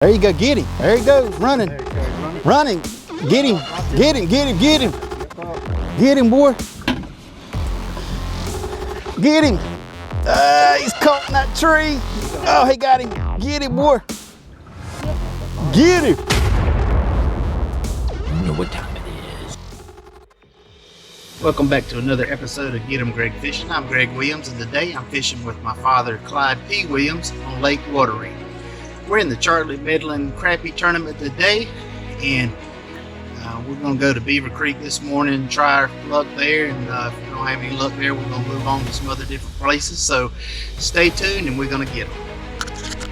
There you go, get him. There he goes, running. Running. Get him, get him, get him, get him. Get him, boy. Get him. He's caught in that tree. Oh, he got him. Get him, boy. Get him. You know what time it is. Welcome back to another episode of Get 'em Greg Fishing. I'm Greg Williams, and today I'm fishing with my father, Clyde P. Williams, on Lake Wateree. We're in the Chartreuse Bedland Crappie tournament today, and we're going to go to Beaver Creek this morning and try our luck there. And if we don't have any luck there, we're going to move on to some other different places. So stay tuned, and we're going to get them.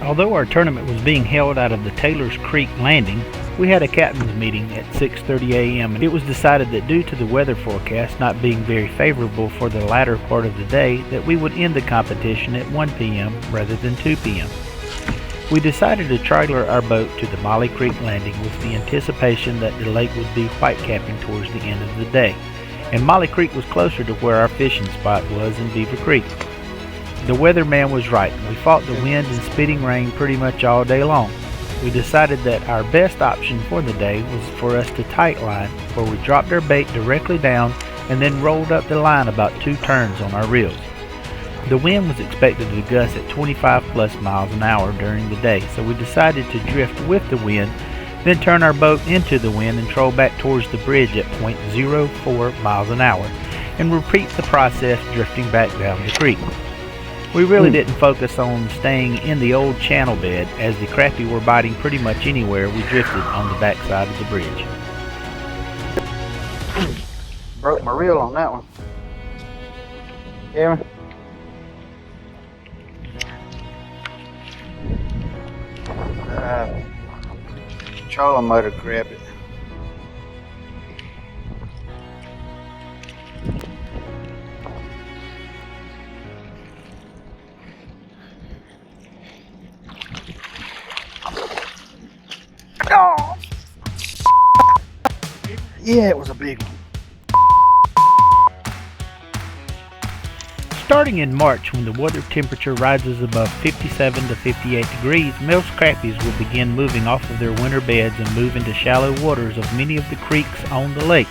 Although our tournament was being held out of the Taylor's Creek Landing, we had a captain's meeting at 6:30 a.m. and it was decided that due to the weather forecast not being very favorable for the latter part of the day, that we would end the competition at 1 p.m. rather than 2 p.m. We decided to trailer our boat to the Molly Creek Landing with the anticipation that the lake would be whitecapping towards the end of the day, and Molly Creek was closer to where our fishing spot was in Beaver Creek. The weatherman was right. We fought the wind and spitting rain pretty much all day long. We decided that our best option for the day was for us to tight line, where we dropped our bait directly down and then rolled up the line about 2 turns on our reels. The wind was expected to gust at 25 plus miles an hour during the day, so we decided to drift with the wind, then turn our boat into the wind and troll back towards the bridge at 0.04 miles an hour, and repeat the process drifting back down the creek. We really didn't focus on staying in the old channel bed, as the crappie were biting pretty much anywhere we drifted on the backside of the bridge. Broke my reel on that one. Yeah. Trolling motor grabbed it. Oh! Yeah, it was a big one. Starting in March, when the water temperature rises above 57 to 58 degrees, most crappies will begin moving off of their winter beds and move into shallow waters of many of the creeks on the lake.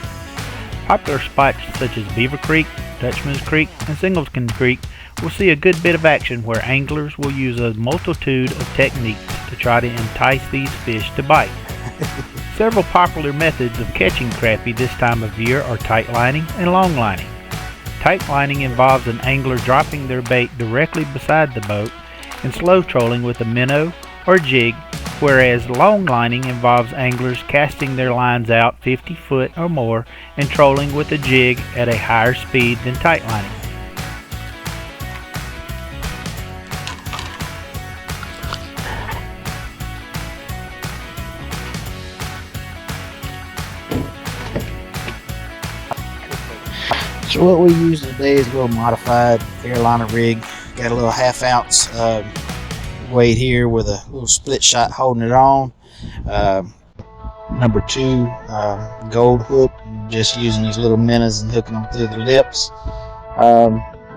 Popular spots such as Beaver Creek, Dutchman's Creek, and Singleston Creek will see a good bit of action where anglers will use a multitude of techniques to try to entice these fish to bite. Several popular methods of catching crappie this time of year are tight lining and long lining. Tight lining involves an angler dropping their bait directly beside the boat and slow trolling with a minnow or jig, whereas long lining involves anglers casting their lines out 50 foot or more and trolling with a jig at a higher speed than tight lining. So what we use today is a little modified Carolina rig. Got a little 1/2 ounce weight here with a little split shot holding it on. Number 2 gold hook. Just using these little minnows and hooking them through the lips.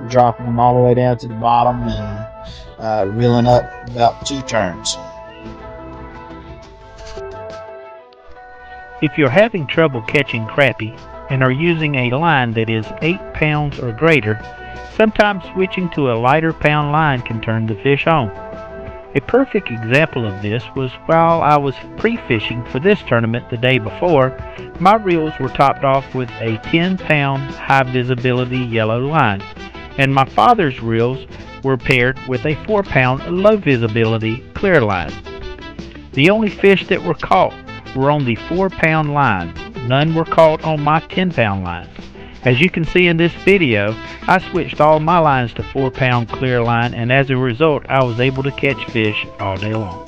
Dropping them all the way down to the bottom and reeling up about 2 turns. If you're having trouble catching crappie and are using a line that is 8 pounds or greater, sometimes switching to a lighter pound line can turn the fish on. A perfect example of this was while I was pre-fishing for this tournament the day before. My reels were topped off with a 10-pound high visibility yellow line, and my father's reels were paired with a 4-pound low visibility clear line. The only fish that were caught were on the 4-pound line. None were caught on my 10-pound line. As you can see in this video, I switched all my lines to 4-pound clear line, and as a result I was able to catch fish all day long.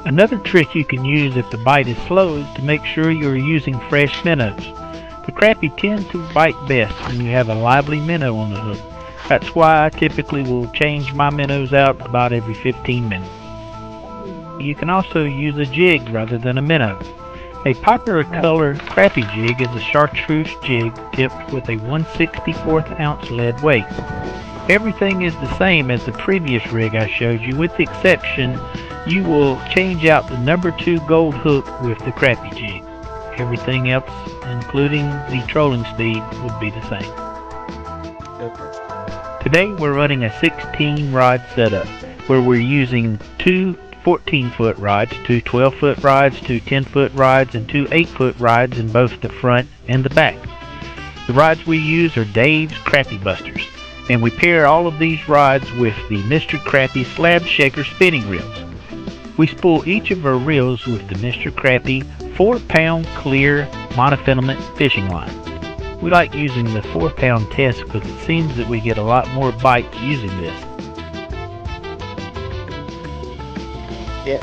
Another trick you can use if the bite is slow is to make sure you are using fresh minnows. The crappie tend to bite best when you have a lively minnow on the hook. That's why I typically will change my minnows out about every 15 minutes. You can also use a jig rather than a minnow. A popular color crappie jig is a Chartreuse jig tipped with a 1/64 ounce lead weight. Everything is the same as the previous rig I showed you, with the exception You will change out the number 2 gold hook with the Crappie jig. Everything else, including the trolling speed, would be the same. Today we're running a 16 rod setup where we're using 2 14-foot rods, 2 12-foot rods, 2 10-foot rods, and 2 8-foot rods in both the front and the back. The rods we use are Dave's Crappie Busters, and we pair all of these rods with the Mr. Crappie Slab Shaker spinning reels. We spool each of our reels with the Mr. Crappie 4-pound clear monofilament fishing line. We like using the 4-pound test because it seems that we get a lot more bites using this. Yeah.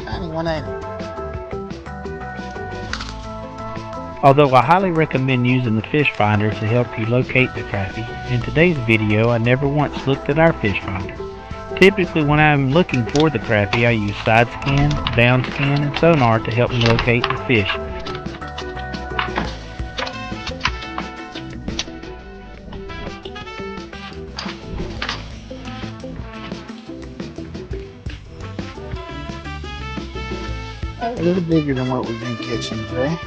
Tiny one, ain't it? Although I highly recommend using the fish finder to help you locate the crappie, in today's video I never once looked at our fish finder. Typically when I'm looking for the crappie I use side scan, down scan, and sonar to help me locate the fish. A little bigger than what we've been catching today.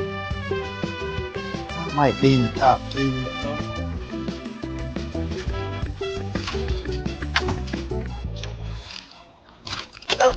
Might be in the top 2. Oh.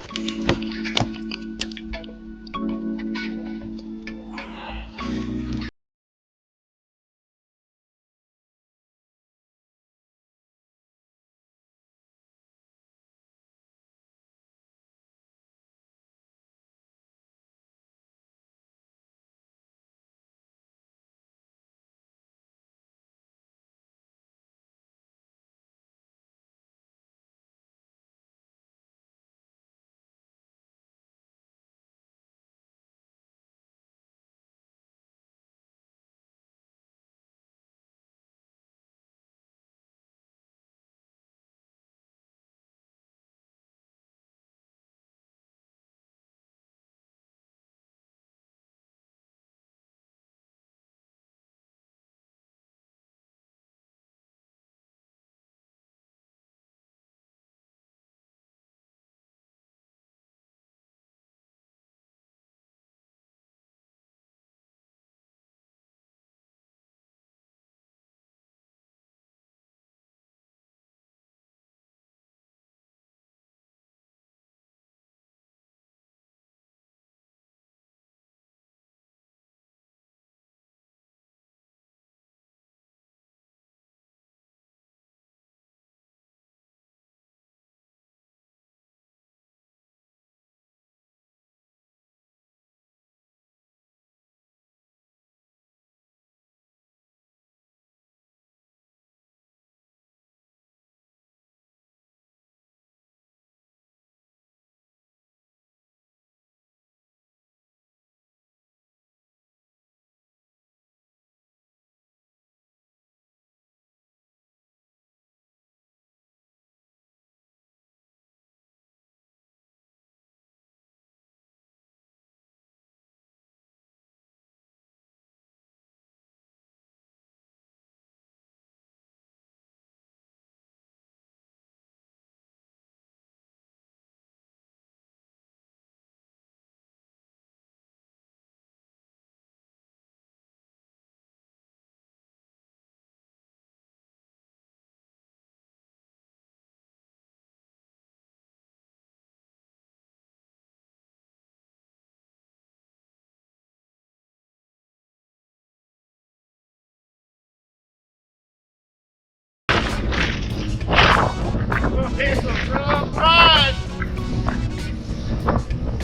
It's a strong rod.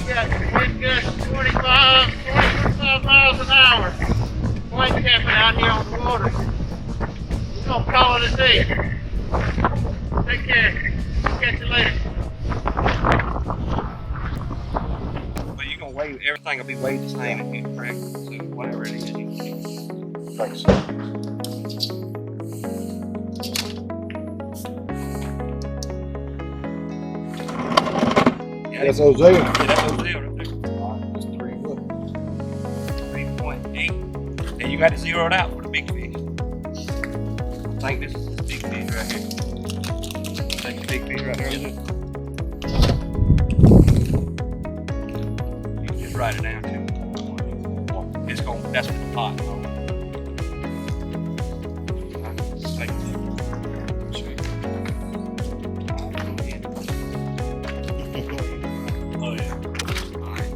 It gets 25 miles an hour. White capping out here on the water. We're gonna call it a day. Take care. Catch you later. But you're gonna weigh everything will be weighed the same if you correct. So whatever it is, you can Like so. yeah, That's Ozell. yeah, that's Ozell right there. That's 3 And you got to zero it out for the big fish. I think this is the big fish right here. Take the big fish right there, is it? You can just write it down too. It's going, that's what the pot is. Take it. Oh yeah. Alright.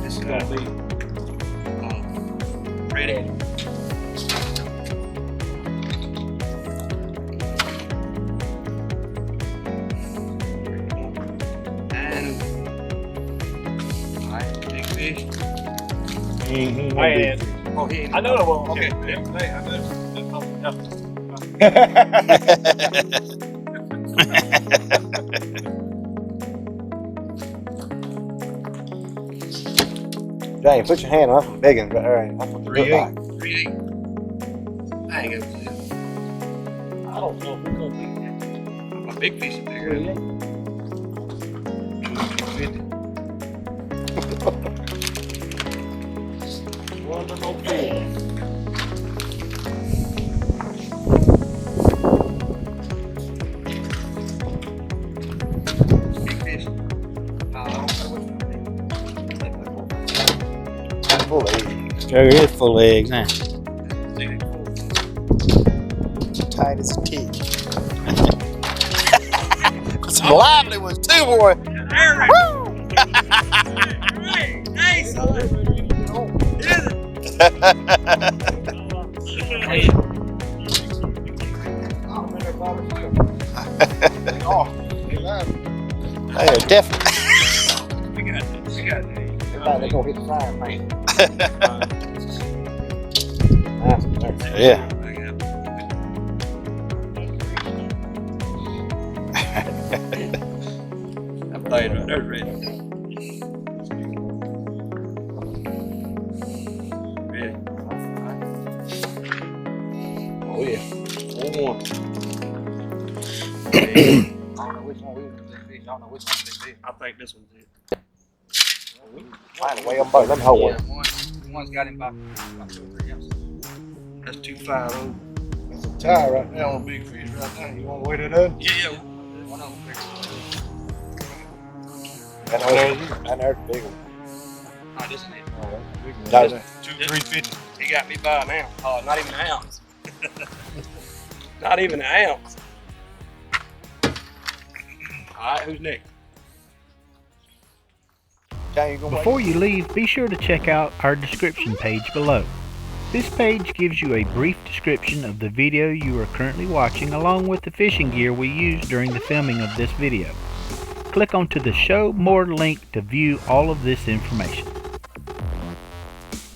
This is gonna be ready. And alright, big fish. Oh, he ain't. I know it won't. Okay. Hey, I know. Jane, put your hand on that big one right there. That's what you look like. 3-8. I ain't gonna see it. I don't know if we're gonna beat that. My big fish is bigger than 250. Big fish. I don't know which one. Full of eggs. Sure is full of eggs, huh? Tight as a tick. Some lively ones too, boy. Hey, son. They are definitely. We got it. They're gonna hit the frying pan. Yeah. I'm playing right there, ready. Ready. Oh yeah. 4-1. I don't know which one we was big fish. I don't know which one's big fish. I think this one's it. Find a way them both. Let me hold one. One's got him by 2 or 3 ounces. That's 250. That's a tie right now on big fish right now. You want to weigh that up? Yeah. One of them bigger. I know there's a big one. Oh, this isn't it. That's 350. He got me by an ounce. Oh, not even an ounce. Not even an ounce. Alright, who's next? Jane, you gonna wait? Before you leave, be sure to check out our description page below. This page gives you a brief description of the video you are currently watching along with the fishing gear we used during the filming of this video. Click onto the Show More link to view all of this information.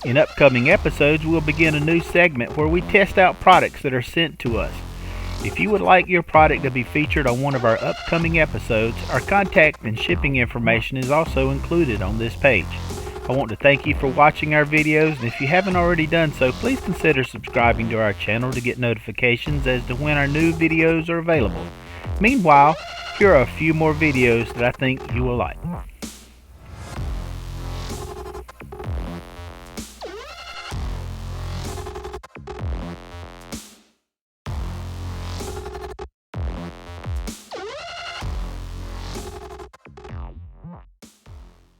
In upcoming episodes, we'll begin a new segment where we test out products that are sent to us. If you would like your product to be featured on one of our upcoming episodes, our contact and shipping information is also included on this page. I want to thank you for watching our videos, and if you haven't already done so, please consider subscribing to our channel to get notifications as to when our new videos are available. Meanwhile, here are a few more videos that I think you will like.